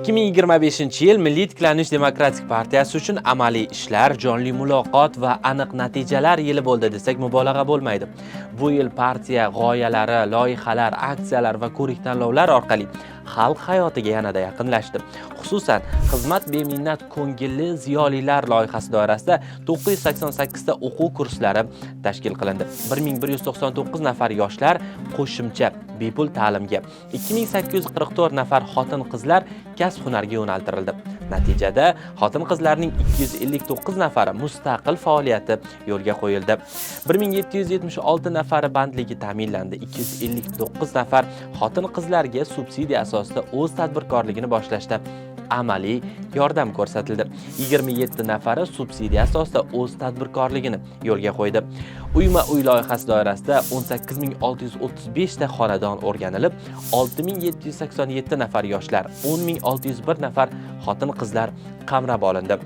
2025-yil Milliy tiklanish demokratik partiyasi uchun amaliy ishlar, jonli muloqot va aniq natijalar yili bo'ldi desak mubolag'a bo'lmaydi. Bu yil partiya g'oyalari, loyihalar, aksiyalar va ko'rik-tanlovlar orqali xalq hayotiga yanada yaqinlashdi. Xususan, xizmat beminnat ko'ngilli ziyolilar loyihasi doirasida 988 ta o'quv kurslari tashkil qilindi. 1199 nafar yoshlar qo'shimcha bepul ta'limga, 2844 nafar xotin-qizlar kasb-hunarga yo'naltirildi. Natijada xotin-qizlarning 259 nafari mustaqil faoliyati yo'lga qo'yildi. 1776 nafari bandligi ta'minlandi. 259 nafar xotin-qizlarga subsidiya asosida o'z tadbirkorligini boshlashda amaliy yordam ko'rsatildi. 27 nafari subsidiya asosida o'z tadbirkorligini yo'lga qo'ydi. Uyma-uy loyihasi doirasida 18635 ta xonadon o'rganilib, 6787 nafar yoshlar, 10601 nafar xotin-qizlar qamrab olindi.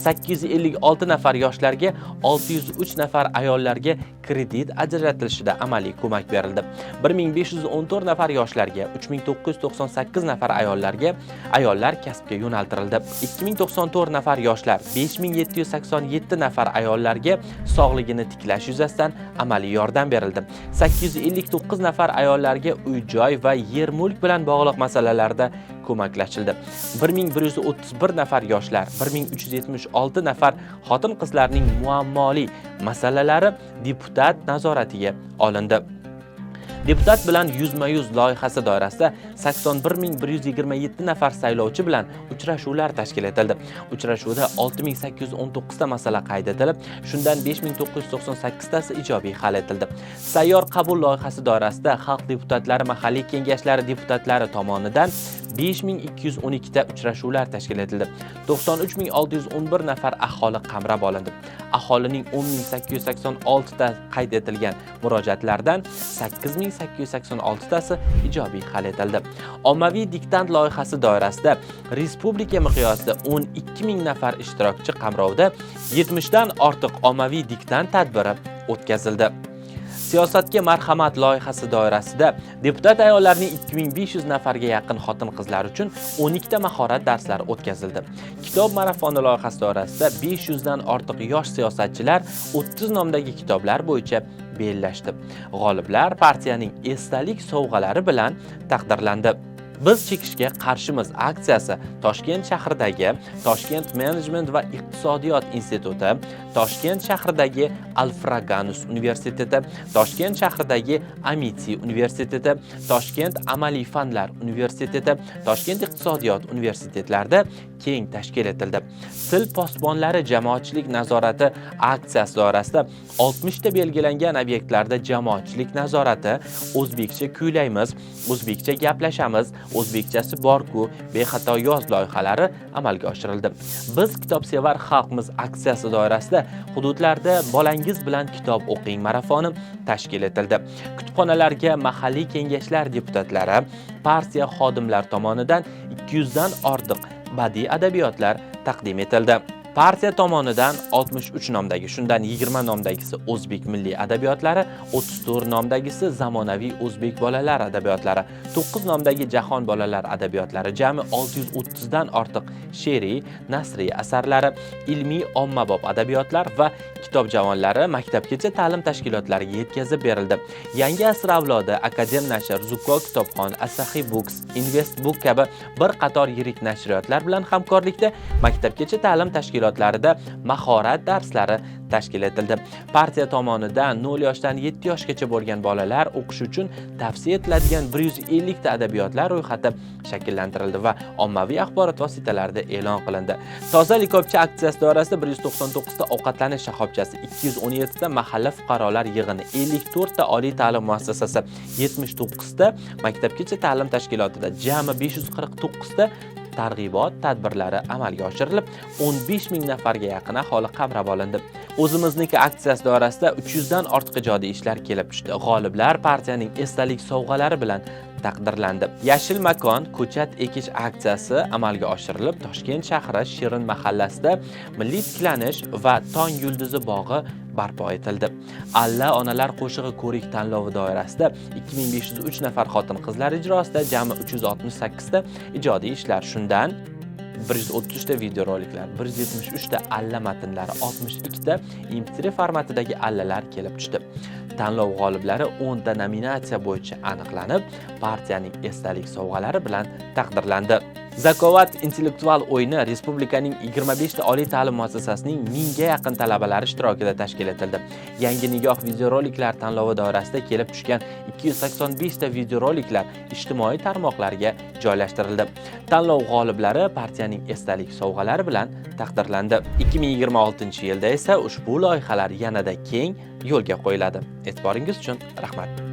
856 nafar yoshlarga, 603 nafar ayollarga kredit ajratilishida amaliy ko'mak berildi. 1514 nafar yoshlarga, 3998 nafar ayollar kasbga yo'naltirildi. 2094 nafar yoshlar, 5787 nafar ayollarga sog'ligini tiklash yuzasidan amaliy yordam berildi. 859 nafar ayollarga uy-joy va yer-mulk bilan bog'liq masalalarda ko'maklashildi. 1131 nafar yoshlar, 1376 nafar xotin-qizlarning muammoli masalalari deputat nazoratiga olindi. Deputat bilan yuzma-yuz loyihasi doirasida 81127 nafar saylovchi bilan uchrashuvlar tashkil etildi. Uchrashuvda 6819 ta masala qayd etilib, shundan 5998 tasi ijobiy hal etildi. Sayyor qabul loyihasi doirasida xalq deputatlari mahalliy kengashlari deputatlari tomonidan 5212 ta uchrashuvlar tashkil etildi. 93611 nafar aholi qamrab olindi. Aholining 10886 ta qayd etilgan murojaatlardan 8886 tasi ijobiy hal etildi. Ommaviy diktant loyihasi doirasida respublika miqyosida 12000 nafar ishtirokchi qamrovda 70 dan ortiq ommaviy diktant tadbiri o'tkazildi. Siyosatga marhamat loyihasi doirasida deputat ayollarning 2500 nafarga yaqin xotin-qizlar uchun 12 ta mahorat darslari o'tkazildi. Kitob marafoni loyihasi doirasida 500 dan ortiq yosh siyosatchilar 30 nomdagi kitoblar bo'yicha bellashdi. G'oliblar partiyaning esdalik sovg'alari bilan taqdirlandi. Biz chekishga qarshimiz aksiyasi Toshkent shahridagi Toshkent Management va iqtisodiyot instituti, Toshkent shahridagi Alfraganus universiteti, Toshkent shahridagi Amiti universiteti, Toshkent amaliy fanlar universiteti, Toshkent iqtisodiyot universitetlarida keng tashkil etildi. Til posbonlari jamoatchilik nazorati aksiyasi doirasida 60 ta belgilangan obyektlarda jamoatchilik nazorati, o'zbekcha kuylaymiz, o'zbekcha gaplashamiz, o'zbekchasi bor-ku, bexato yoz loyihalari amalga oshirildi. Biz kitobsevar xalqmiz aksiyasi doirasida hududlarda bolangiz bilan kitob o'qing marafoni tashkil etildi. Kutubxonalarga mahalliy kengashlar deputatlari, partiya xodimlari tomonidan 200 dan ortiq badiiy adabiyotlar taqdim etildi. Partiya tomonidan 63 nomdagi, shundan 20 nomdagisi o'zbek milliy adabiyotlari, 34 nomdagisi zamonaviy o'zbek bolalar adabiyotlari, 9 nomdagi jahon bolalar adabiyotlari, jami 630 dan ortiq she'riy, nasriy asarlari, ilmiy ommabop adabiyotlar va kitob javonlari maktabgacha ta'lim tashkilotlariga yetkazib berildi. Yangi asr avlodi, Akadem nashr, Zuko kitobxon, Asahi Books, Invest Book kabi bir qator yirik nashriyotlar bilan hamkorlikda maktabgacha ta'lim tashkilotlarida mahorat darslari tashkil etildi. Partiya tomonidan 0 yoshdan 7 yoshgacha bo'lgan bolalar o'qish uchun tavsiya etiladigan 150 ta adabiyotlar ro'yxati shakllantirildi va ommaviy axborot vositalarida e'lon qilindi. Toza likopcha aksiyasi doirasida 199 ta ovqatlanish shoxobchasi, 217 ta mahalla fuqarolar yig'ini, 54 ta oliy ta'lim muassasasi, 79 ta maktabgacha ta'lim tashkilotida jami 549 ta targ'ibot tadbirlari amalga oshirilib, 15000 nafarga yaqin aholi qamrab olindi. O'zimizniki aksiyasi doirasida 300 dan ortiq ijodiy ishlar kelib tushdi. G'oliblar partiyaning esdalik sovg'alari bilan taqdirlandi. Yashil makon ko'chat ekish aksiyasi amalga oshirilib, Toshkent shahri Shirin mahallasida Milliy tiklanish va Tong yulduzi bog'i barpo etildi. Alla onalar qo'shig'i ko'rik tanlovi doirasida 2503 nafar xotin-qizlar ijrosida jami 368 ta ijodiy ishlar, shundan 133 ta videoroliklar, 173 ta alla matnlari, 62 ta MP3 formatidagi allalar kelib tushdi. Tanlov g'oliblari 10 ta nominatsiya bo'yicha aniqlanib, partiyaning esdalik sovg'alari bilan taqdirlandi. Zakovat intellektual o'yini respublikaning 25 ta oliy ta'lim muassasasining 1000 ga yaqin talabalari ishtirokida tashkil etildi. Yangi nigoh videoroliklar tanlovi doirasida kelib tushgan 285 ta videoroliklar ijtimoiy tarmoqlarga joylashtirildi. Tanlov g'oliblari partiyaning esdalik sovg'alari bilan taqdirlandi. 2026-yilda esa ushbu loyihalar yanada keng yo'lga qo'yiladi. E'tiboringiz uchun rahmat.